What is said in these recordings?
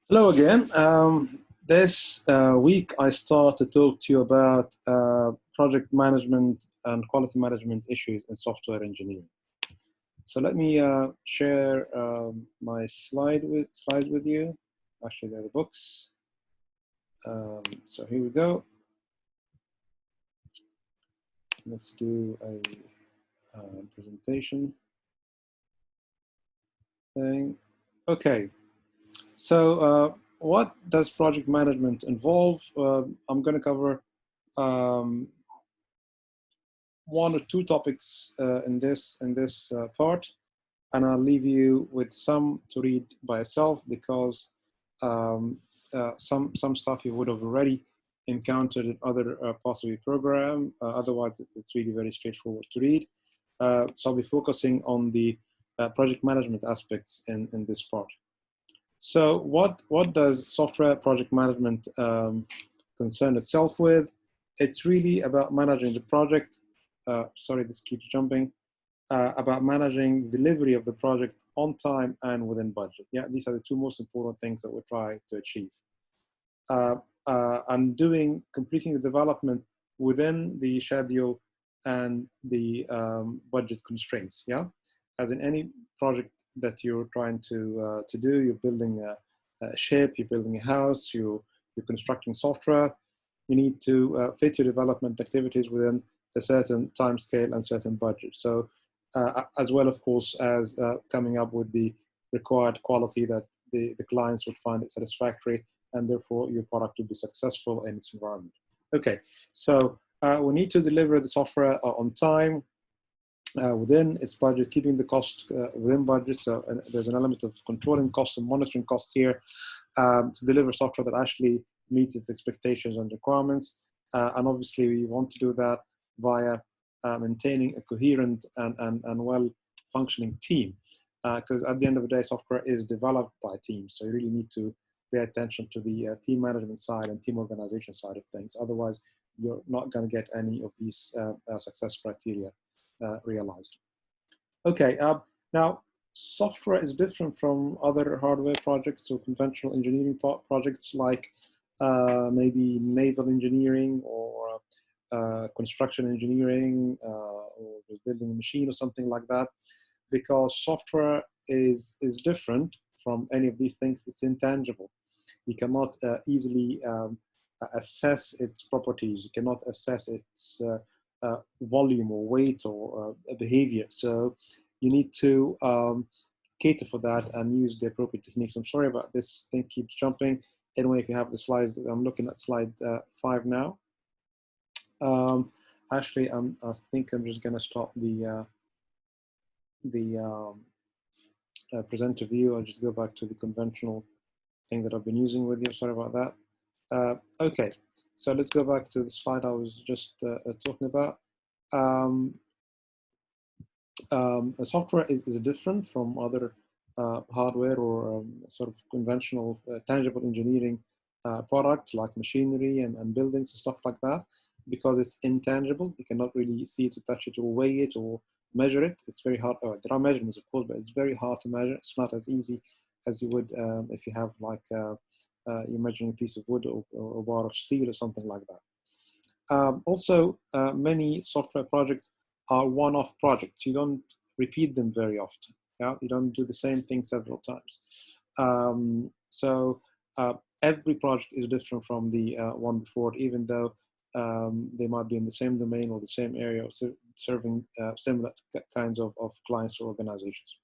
Hello again. This week I start to talk to you about project management and quality management issues in software engineering. So let me share my slides with you. Actually, they're the books. So here we go. Let's do a presentation thing. Okay. So what does project management involve? I'm going to cover one or two topics in this part, and I'll leave you with some to read by yourself because some stuff you would have already encountered in other parts of your program. Otherwise, it's really very straightforward to read. So I'll be focusing on the project management aspects in this part. So what does software project management concern itself with? It's really about managing the project. Sorry, this keeps jumping. About managing delivery of the project on time and within budget. Yeah, these are the two most important things that we try to achieve. And completing the development within the schedule and the budget constraints. Yeah, as in any project that you're trying to do, you're building a ship, you're building a house, you're constructing software. You need to fit your development activities within a certain time scale and certain budget. So as well, of course, as coming up with the required quality that the clients would find it satisfactory, and therefore your product will be successful in its environment. Okay, so we need to deliver the software on time, within its budget, keeping the cost within budget. So there's an element of controlling costs and monitoring costs here to deliver software that actually meets its expectations and requirements. And obviously, we want to do that via maintaining a coherent and well-functioning team. Because at the end of the day, software is developed by teams. So you really need to pay attention to the team management side and team organization side of things. Otherwise, you're not going to get any of these success criteria realized. Okay, now software is different from other hardware projects or conventional engineering projects like maybe naval engineering or construction engineering or building a machine or something like that, because software is different from any of these things. It's intangible. You cannot easily assess its properties. You cannot assess its volume or weight or behavior. So you need to cater for that and use the appropriate techniques. I'm sorry about this thing keeps jumping. Anyway, if you have the slides, I'm looking at slide 5 now. Actually, I think I'm just going to stop the presenter view. I'll just go back to the conventional thing that I've been using with you. Sorry about that. Okay, so let's go back to the slide I was just talking about. Software is different from other hardware or sort of conventional tangible engineering products like machinery and buildings and stuff like that, because it's intangible. You cannot really see it or touch it or weigh it or measure it. It's very hard. There are measurements, of course, but it's very hard to measure. It's not as easy as you would if you have like you're measuring a piece of wood or a bar of steel or something like that. Also, many software projects are one-off projects. You don't repeat them very often. Yeah? You don't do the same thing several times. So every project is different from the one before, even though they might be in the same domain or the same area, serving similar kinds of clients or organizations.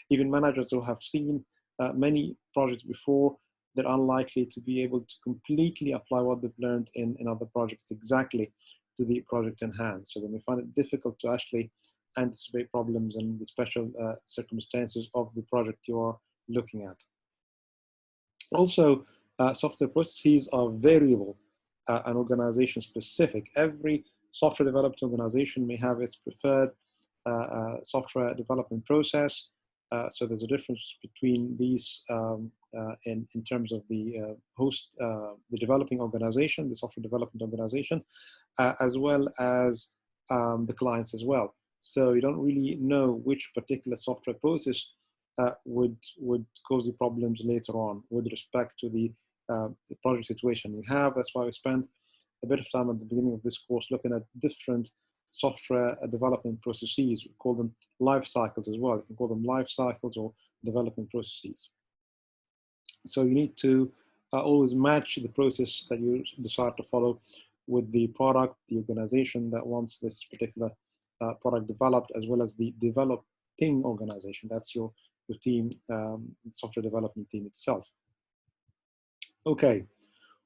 Even managers who have seen many projects before, they're unlikely to be able to completely apply what they've learned in other projects exactly to the project in hand. So they may find it difficult to actually anticipate problems and the special circumstances of the project you are looking at. Also, software processes are variable and organization specific. Every software development organization may have its preferred software development process. So there's a difference between these in terms of the the developing organization, the software development organization, as well as the clients as well. So you don't really know which particular software process would cause you problems later on with respect to the project situation you have. That's why we spent a bit of time at the beginning of this course looking at different software development processes. We call them life cycles as well. You can call them life cycles or development processes. So you need to always match the process that you decide to follow with the product, the organization that wants this particular product developed, as well as the developing organization. That's your team, software development team itself. Okay,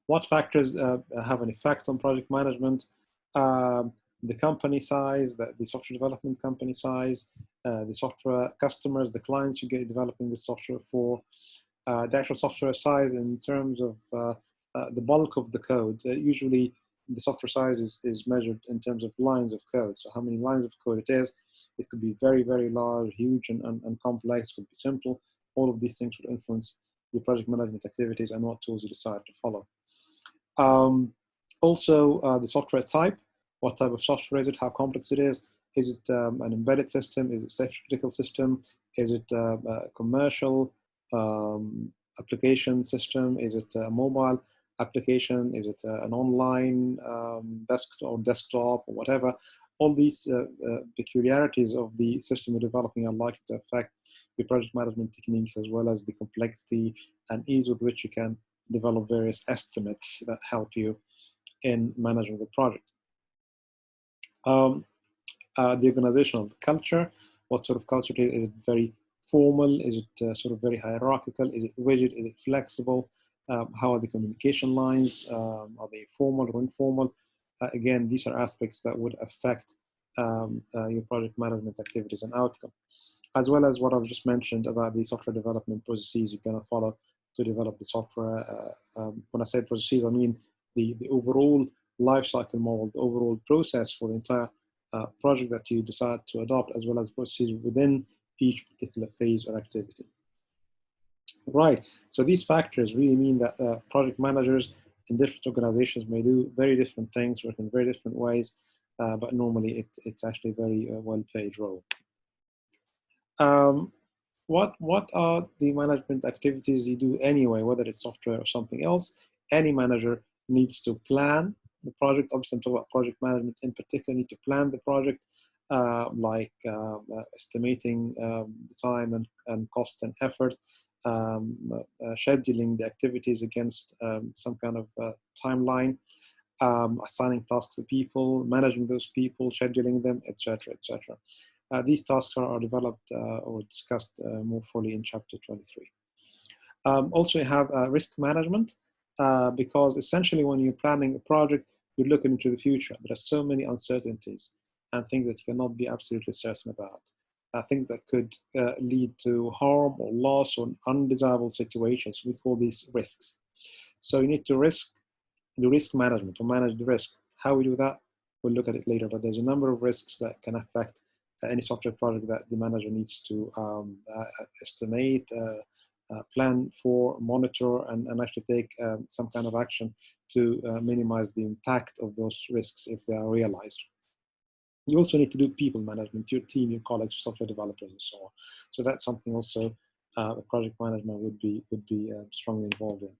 what factors have an effect on project management? The company size, the software development company size, the software customers, the clients you get developing the software for, the actual software size in terms of the bulk of the code. Usually the software size is measured in terms of lines of code. So how many lines of code it is. It could be very, very large, huge, and complex. It could be simple. All of these things would influence your project management activities and what tools you decide to follow. Also, the software type. What type of software is it? How complex it is? Is it an embedded system? Is it a safety-critical system? Is it a commercial application system? Is it a mobile application? Is it an online desktop or whatever? All these peculiarities of the system you're developing are likely to affect your project management techniques, as well as the complexity and ease with which you can develop various estimates that help you in managing the project. The organizational culture. What sort of culture is it? Is it very formal? Is it sort of very hierarchical? Is it rigid? Is it flexible? How are the communication lines? Are they formal or informal? Again, these are aspects that would affect your project management activities and outcome, as well as what I've just mentioned about the software development processes you're going to follow to develop the software. When I say processes, I mean the overall lifecycle model, the overall process for the entire project that you decide to adopt, as well as processes within each particular phase or activity. Right, so these factors really mean that project managers in different organizations may do very different things, work in very different ways, but normally it's actually a very well-paid role. What are the management activities you do anyway, whether it's software or something else? Any manager needs to plan the project. Obviously, I'm talking about project management in particular. Need to plan the project, like estimating the time and cost and effort, scheduling the activities against some kind of timeline, assigning tasks to people, managing those people, scheduling them, etc., etc. These tasks are developed or discussed more fully in chapter 23. Also, you have risk management, because essentially when you're planning a project, you're looking into the future. There are so many uncertainties and things that you cannot be absolutely certain about. Things that could lead to harm or loss or undesirable situations. We call these risks. So you need to do risk management or manage the risk. How we do that, we'll look at it later, but there's a number of risks that can affect any software project that the manager needs to estimate, plan for, monitor, and actually take some kind of action to minimize the impact of those risks if they are realized. You also need to do people management, your team, your colleagues, software developers, and so on. So that's something also project management would be strongly involved in.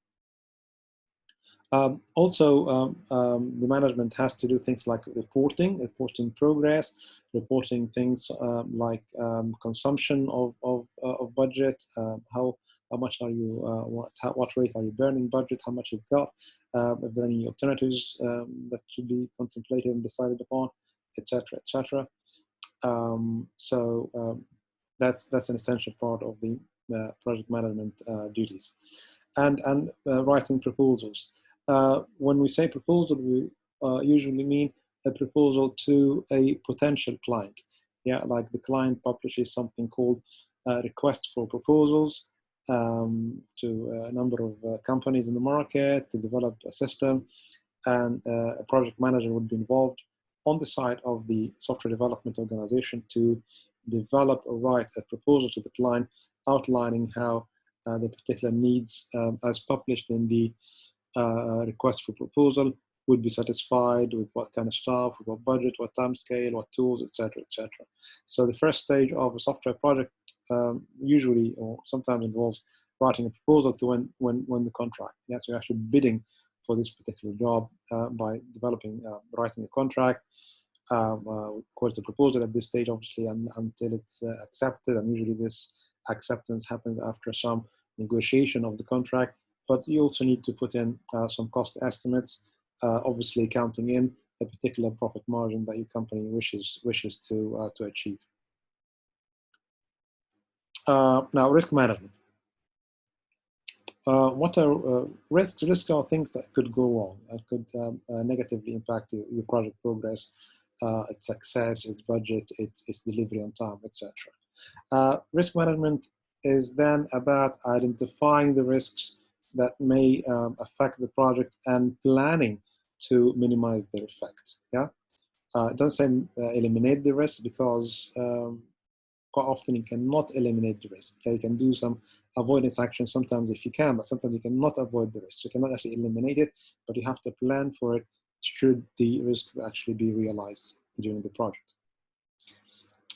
The management has to do things like reporting progress, reporting things like consumption of budget, how much are you, what rate are you burning budget, how much you've got, if there are any alternatives that should be contemplated and decided upon, etc., etc. That's an essential part of the project management duties, and writing proposals. When we say proposal, we usually mean a proposal to a potential client. Yeah, like the client publishes something called requests for proposals to a number of companies in the market to develop a system, and a project manager would be involved on the side of the software development organization to develop or write a proposal to the client outlining how the particular needs as published in the request for proposal would be satisfied with what kind of staff, with what budget, what time scale, what tools, etc., etc. So the first stage of a software project usually or sometimes involves writing a proposal to win the contract. Yeah, so you're actually bidding for this particular job by writing a contract. Of course, the proposal at this stage, obviously, until it's accepted, and usually this acceptance happens after some negotiation of the contract. But you also need to put in some cost estimates, obviously counting in a particular profit margin that your company wishes to achieve. Now, risk management. What are risks? Risks are things that could go wrong, that could negatively impact your project progress, its success, its budget, its delivery on time, etc. Risk management is then about identifying the risks that may affect the project and planning to minimize their effect. Yeah, don't say eliminate the risk, because quite often you cannot eliminate the risk. Okay? You can do some avoidance action sometimes if you can, but sometimes you cannot avoid the risk. So you cannot actually eliminate it, but you have to plan for it should the risk actually be realized during the project.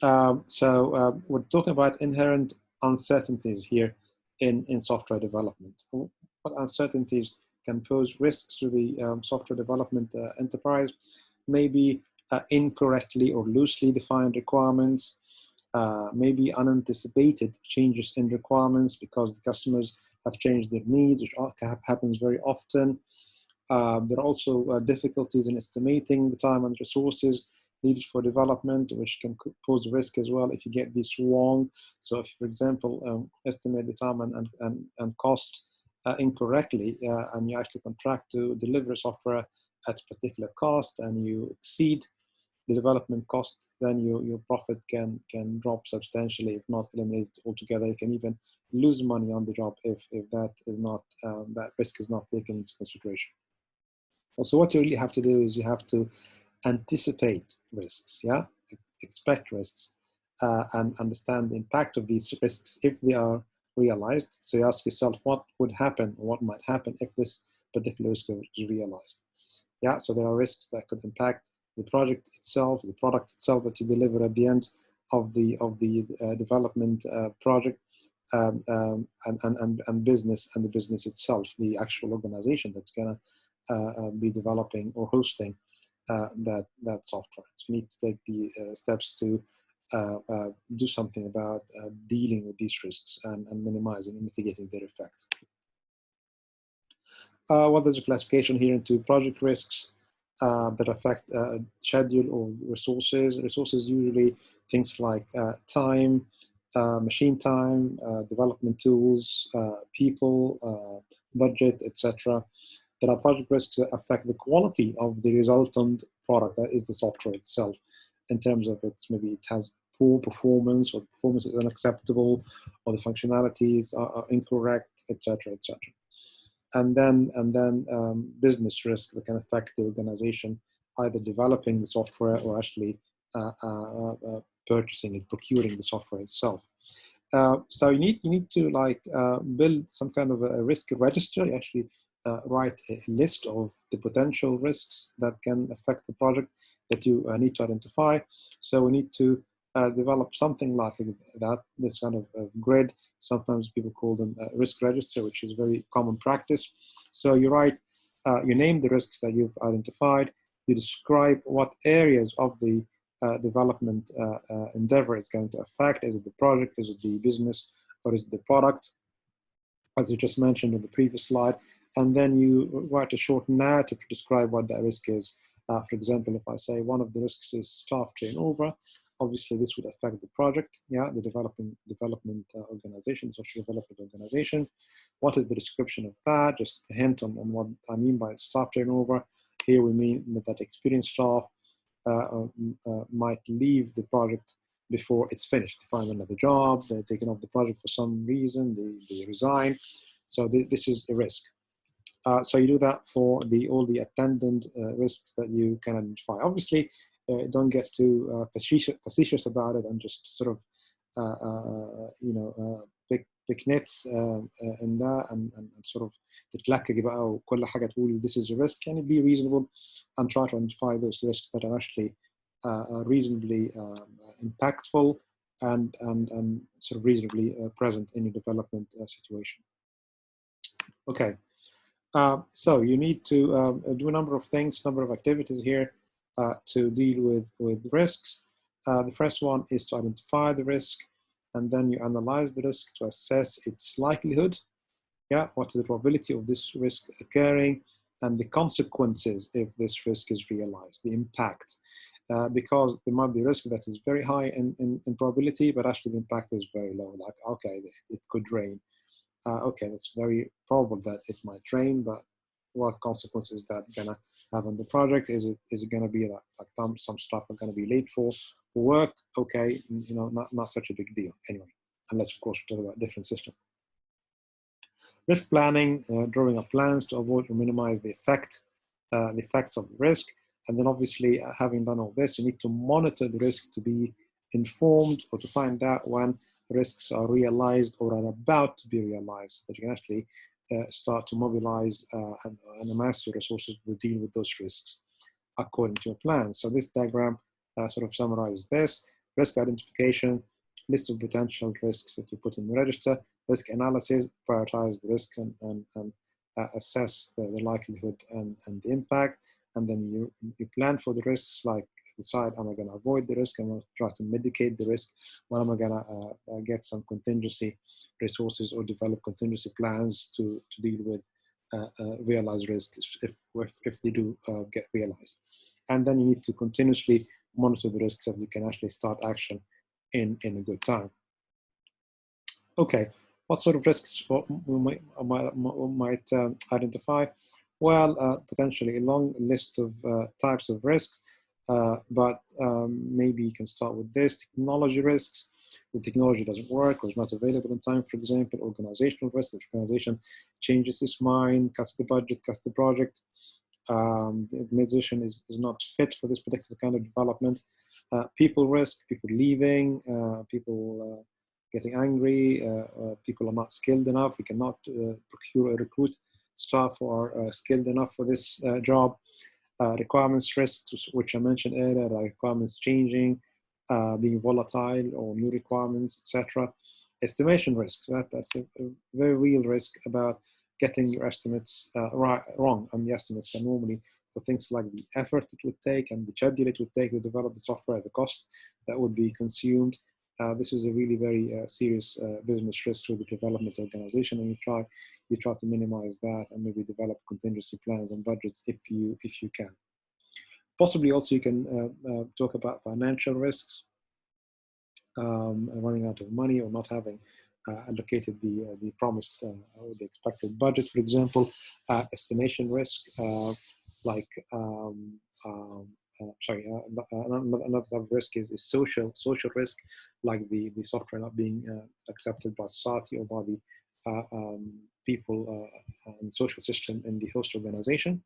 We're talking about inherent uncertainties here in software development. What uncertainties can pose risks to the software development enterprise? Maybe incorrectly or loosely defined requirements, maybe unanticipated changes in requirements because the customers have changed their needs, which happens very often. There are also difficulties in estimating the time and resources needed for development, which can pose risk as well if you get this wrong. So if you, for example, estimate the time and cost incorrectly, and you actually contract to deliver software at a particular cost and you exceed the development cost, then your profit can drop substantially, if not eliminated altogether. You can even lose money on the job if that is not that risk is not taken into consideration. Also, what you really have to do is you have to anticipate risks, yeah, expect risks, and understand the impact of these risks if they are realized. So you ask yourself, what would happen, or what might happen if this particular risk is realized? Yeah, so there are risks that could impact the project itself, the product itself that you deliver at the end of the development project, and business, and the business itself, the actual organization that's gonna be developing or hosting that software. So you need to take the steps to do something about dealing with these risks and minimizing and mitigating their effect. Well, there's a classification here into project risks that affect schedule or resources. Resources usually things like time, machine time, development tools, people, budget, etc. There are project risks that affect the quality of the resultant product, that is the software itself, in terms of maybe it has poor performance, or the performance is unacceptable, or the functionalities are incorrect, etc., etc. And then business risk that can affect the organization, either developing the software or actually purchasing it, procuring the software itself. So you need to build some kind of a risk register. You actually write a list of the potential risks that can affect the project that you need to identify. So we need to develop something like that, this kind of grid. Sometimes people call them risk register, which is very common practice. So you write, you name the risks that you've identified, you describe what areas of the development endeavor it's going to affect. Is it the project, is it the business, or is it the product, as you just mentioned in the previous slide? And then you write a short narrative to describe what that risk is. For example, if I say one of the risks is staff turnover, obviously this would affect the project, yeah, the development organization, the software development organization. What is the description of that? Just a hint on what I mean by staff turnover. Here we mean that experienced staff might leave the project before it's finished. They find another job, they're taken off the project for some reason, they resign. So this is a risk. So you do that for all the attendant risks that you can identify. Obviously, don't get too facetious about it and just sort of pick techniques in ده and sort of تتلكك بقى وكل حاجة تقول this is a risk. Can it be reasonable and try to identify those risks that are actually reasonably impactful and sort of reasonably present in your development situation. Okay, so you need to do a number of things, number of activities here to deal with risks. The first one is to identify the risk, and then you analyze the risk to assess its likelihood. Yeah, what is the probability of this risk occurring, and the consequences if this risk is realized, the impact. Because there might be a risk that is very high in probability, but actually the impact is very low. Like, okay, it could rain. Okay, it's very probable that it might rain, but what consequences is that gonna have on the project? Is it gonna be like some stuff are gonna be late for work? Okay, you know, not such a big deal anyway, unless of course we talk about different system. Risk planning, drawing up plans to avoid or minimize the effects of the risk. And then obviously, having done all this, you need to monitor the risk to be informed or to find out when risks are realized or are about to be realized, that you can actually start to mobilize and amass your resources to deal with those risks according to your plan. So this diagram sort of summarizes this: risk identification, list of potential risks that you put in the register, risk analysis, prioritize the risks and assess the likelihood and the impact. And then you plan for the risks, like decide, am I going to avoid the risk? I'm going to try to mitigate the risk. When am I going to get some contingency resources or develop contingency plans to deal with realized risks if they do get realized. And then you need to continuously monitor the risks so that you can actually start action in a good time. Okay, what sort of risks we might identify? Well, potentially a long list of types of risks, but maybe you can start with this: technology risks. The technology doesn't work or is not available in time, for example. Organizational risks: the organization changes its mind, cuts the budget, cuts the project. The organization is not fit for this particular kind of development. People risk: people leaving, people getting angry, people are not skilled enough. We cannot procure or recruit staff who are skilled enough for this job. Requirements risks, which I mentioned earlier, like requirements changing, being volatile, or new requirements, etc. Estimation risks: that's a very real risk about getting your estimates wrong. And the estimates are normally for things like the effort it would take and the schedule it would take to develop the software, the cost that would be consumed. This is a really very serious business risk through the development organization, and you try to minimize that and maybe develop contingency plans and budgets if you can. Possibly also you can talk about financial risks, running out of money or not having allocated the promised or the expected budget, for example. Estimation risk, like another type of risk is social risk, like the software not being accepted by society or by the people and social system in the host organization.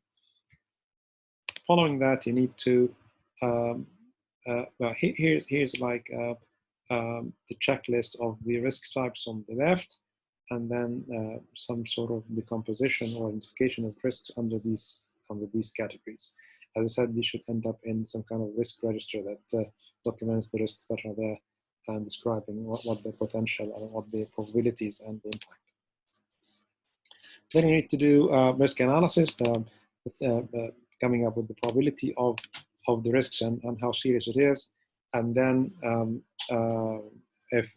Following that, you need to here's like the checklist of the risk types on the left, and then some sort of decomposition or identification of risks under these categories. As I said, these should end up in some kind of risk register that documents the risks that are there and describing what the potential and what the probabilities and the impact. Then you need to do risk analysis, coming up with the probability of the risks and how serious it is. And then if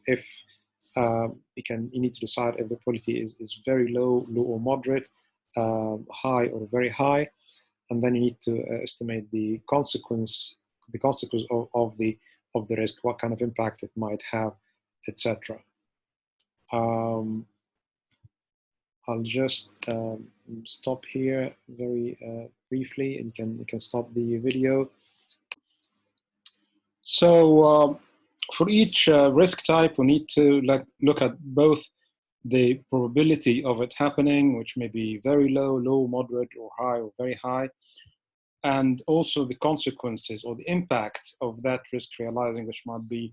you need to decide if the probability is very low or moderate, high or very high. And then you need to estimate the consequence of the risk, what kind of impact it might have, etc. I'll just stop here very briefly, and you can stop the video. So for each risk type, we need to look at both the probability of it happening, which may be very low, moderate, or high, or very high, and also the consequences or the impact of that risk realizing, which might be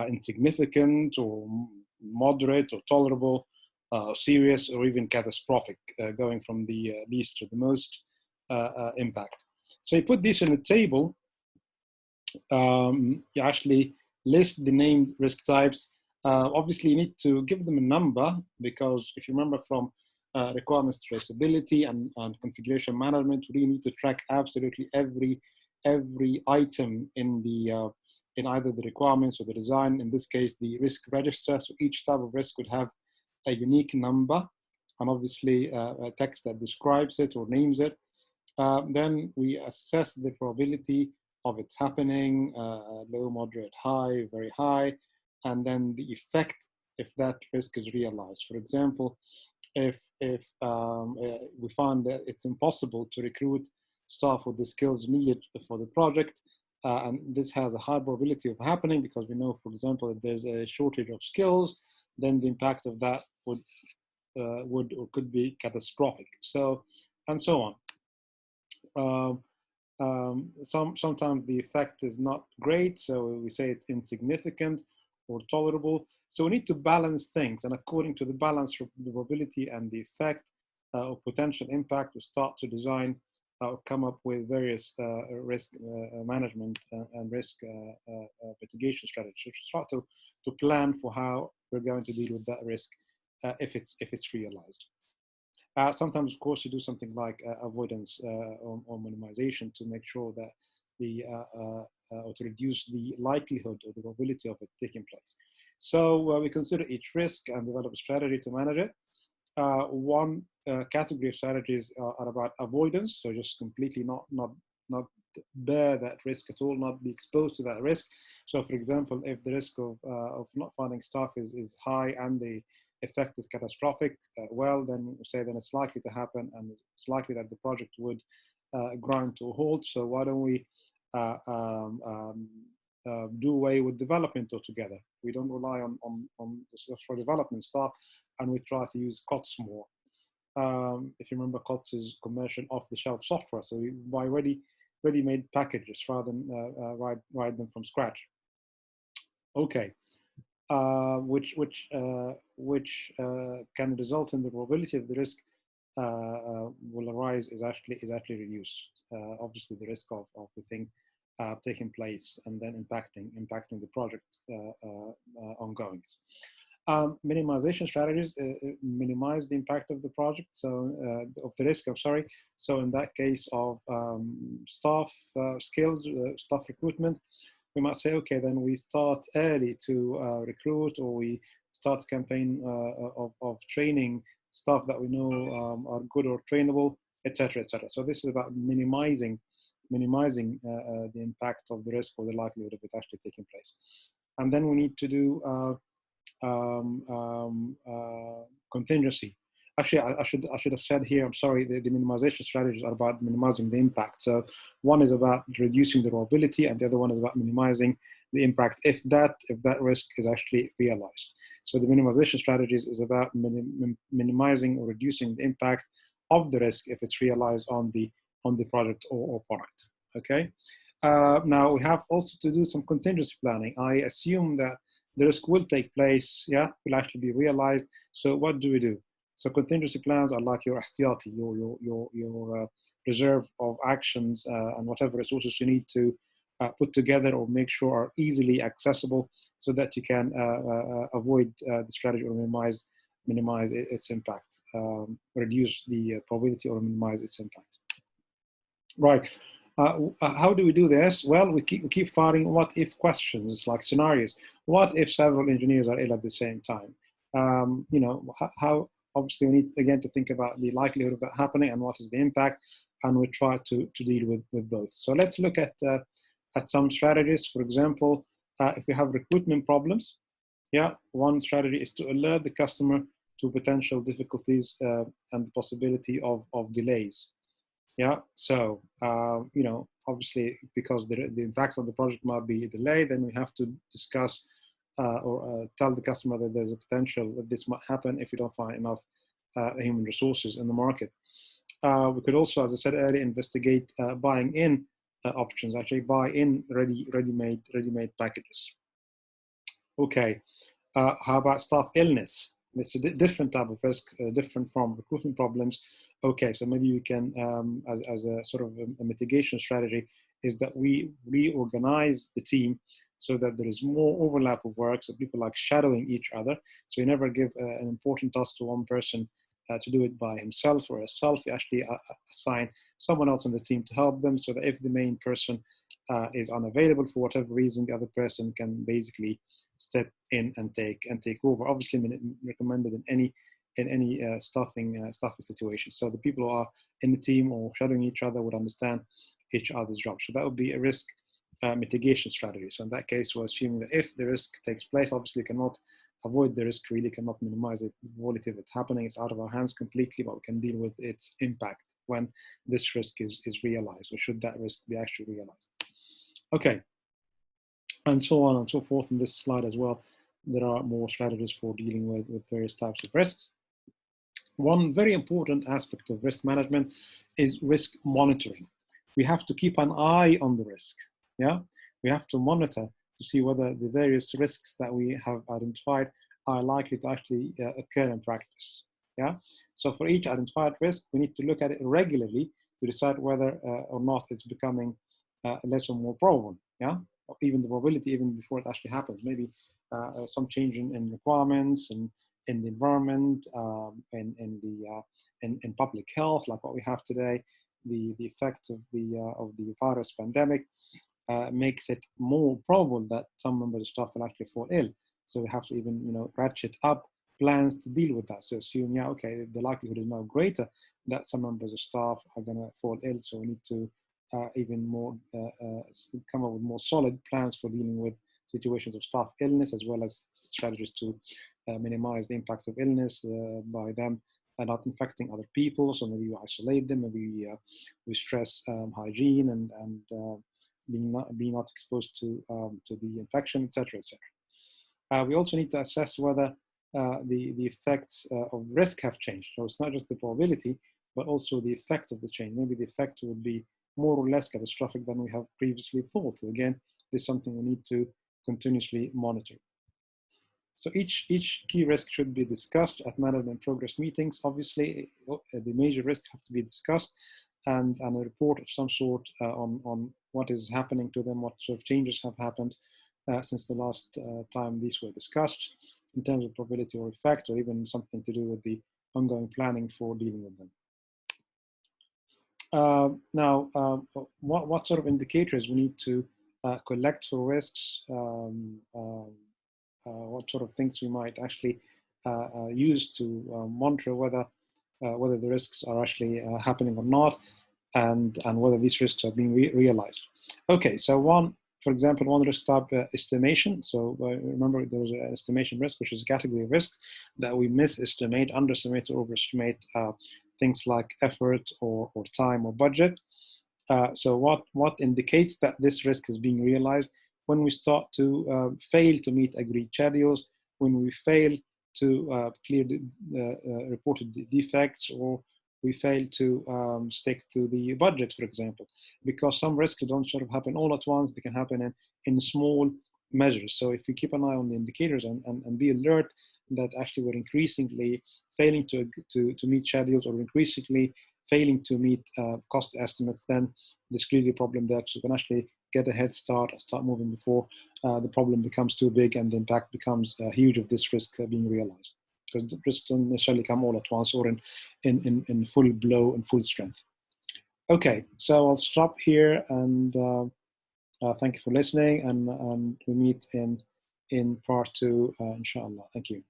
insignificant or moderate or tolerable, serious, or even catastrophic, going from the least to the most impact. So you put this in a table. You actually list the named risk types. Obviously, you need to give them a number, because if you remember from requirements traceability and configuration management, we really need to track absolutely every item in the in either the requirements or the design. In this case, the risk register. So each type of risk would have a unique number, and obviously a text that describes it or names it. Then we assess the probability of it happening, low, moderate, high, very high, and then the effect if that risk is realized. For example, if we find that it's impossible to recruit staff with the skills needed for the project, and this has a high probability of happening because we know, for example, that there's a shortage of skills, then the impact of that would or could be catastrophic. So, and so on. Sometimes the effect is not great, so we say it's insignificant or tolerable. So we need to balance things, and according to the balance of the probability and the effect or potential impact, we start to design or come up with various risk management and risk mitigation strategies. So start to plan for how we're going to deal with that risk if it's realized. Sometimes, of course, you do something like avoidance or minimization to make sure that the or to reduce the likelihood or the probability of it taking place. So we consider each risk and develop a strategy to manage it. One category of strategies are about avoidance, so just completely not bear that risk at all, not be exposed to that risk. So, for example, if the risk of not finding staff is high and the effect is catastrophic, well, then say then it's likely to happen, and it's likely that the project would grind to a halt. So why don't we do away with development altogether? We don't rely on for development staff, and we try to use COTS more. If you remember, COTS is commercial off-the-shelf software, so we buy ready-made packages rather than write them from scratch. Okay. Which can result in the probability of the risk will arise is actually reduced. Obviously, the risk of the thing taking place and then impacting the project ongoings. Minimization strategies minimize the impact of the project, so of the risk. I'm sorry. So in that case of staff skills, staff recruitment, we might say, okay, then we start early to recruit, or we start a campaign of training staff that we know are good or trainable, etc., etc. So this is about minimizing the impact of the risk or the likelihood of it actually taking place. And then we need to do contingency. Actually, I should have said here, I'm sorry, the minimization strategies are about minimizing the impact. So one is about reducing the probability, and the other one is about minimizing the impact if that risk is actually realized. So the minimization strategies is about minimizing or reducing the impact of the risk if it's realized on the project or product. Okay. Now we have also to do some contingency planning. I assume that the risk will take place, will actually be realized. So what do we do? So contingency plans are like your ihtiyati, your reserve of actions and whatever resources you need to put together or make sure are easily accessible, so that you can avoid the strategy or minimize its impact, reduce the probability or minimize its impact. Right. How do we do this? Well, we keep firing what-if questions, like scenarios. What if several engineers are ill at the same time? You know, how obviously we need again to think about the likelihood of that happening and what is the impact, and we try to deal with both. So let's look at some strategies. For example, if we have recruitment problems, one strategy is to alert the customer to potential difficulties and the possibility of delays. So you know, obviously, because the impact on the project might be delayed, then we have to discuss or tell the customer that there's a potential that this might happen if you don't find enough human resources in the market. We could also, as I said earlier, investigate buying in options, actually buy in ready-made packages. Okay, How about staff illness? It's a different type of risk, different from recruitment problems. Okay, so maybe we can, as a sort of a mitigation strategy, is that we reorganize the team so that there is more overlap of work, so people are shadowing each other. So you never give an important task to one person to do it by himself or herself. You actually assign someone else on the team to help them, so that if the main person is unavailable for whatever reason, the other person can basically step in and take over. Obviously, recommended in any staffing situation. So the people who are in the team or shadowing each other would understand each other's job. So that would be a risk mitigation strategy. So in that case, we're assuming that if the risk takes place, obviously cannot avoid the risk, really cannot minimize it. Volatility of it happening, it's out of our hands completely, but we can deal with its impact when this risk is realized, or should that risk be actually realized. Okay, and so on and so forth in this slide as well. There are more strategies for dealing with various types of risks. One very important aspect of risk management is risk monitoring. We have to keep an eye on the risk. Yeah, we have to monitor to see whether the various risks that we have identified are likely to actually occur in practice. Yeah, so for each identified risk, we need to look at it regularly to decide whether or not it's becoming less or more probable. Yeah, or even the probability, even before it actually happens. Maybe some change in requirements and in the environment, in public health, like what we have today, the effect of the virus pandemic makes it more probable that some members of staff will actually fall ill. So we have to even ratchet up plans to deal with that. So assume, yeah, okay, the likelihood is now greater that some members of staff are going to fall ill. So we need to even more come up with more solid plans for dealing with situations of staff illness, as well as strategies to minimize the impact of illness by them not infecting other people. So maybe we isolate them, maybe we stress hygiene and being not exposed to the infection, etc., etc. We also need to assess whether the effects of risk have changed. So it's not just the probability, but also the effect of the change. Maybe the effect would be more or less catastrophic than we have previously thought. So again, this is something we need to continuously monitor. So each key risk should be discussed at management progress meetings. Obviously, the major risks have to be discussed, and a report of some sort on what is happening to them, what sort of changes have happened since the last time these were discussed in terms of probability or effect, or even something to do with the ongoing planning for dealing with them. Now, what sort of indicators we need to collect for risks, what sort of things we might actually use to monitor whether the risks are actually happening or not, and whether these risks are being realized. Okay, so for example, one risk type, estimation. So remember, there was an estimation risk, which is a category of risk that we misestimate, underestimate, or overestimate things like effort or time or budget. So what indicates that this risk is being realized? When we start to fail to meet agreed schedules, when we fail to clear reported defects, or we fail to stick to the budget, for example, because some risks don't sort of happen all at once. They can happen in small measures. So if we keep an eye on the indicators and be alert that actually we're increasingly failing to meet schedules, or increasingly failing to meet cost estimates, then there's clearly a problem there. So we can actually get a head start moving before the problem becomes too big and the impact becomes huge of this risk being realized. Because the risks don't necessarily come all at once or in full blow and full strength. Okay, so I'll stop here, and thank you for listening, and we meet in part 2, inshallah. Thank you.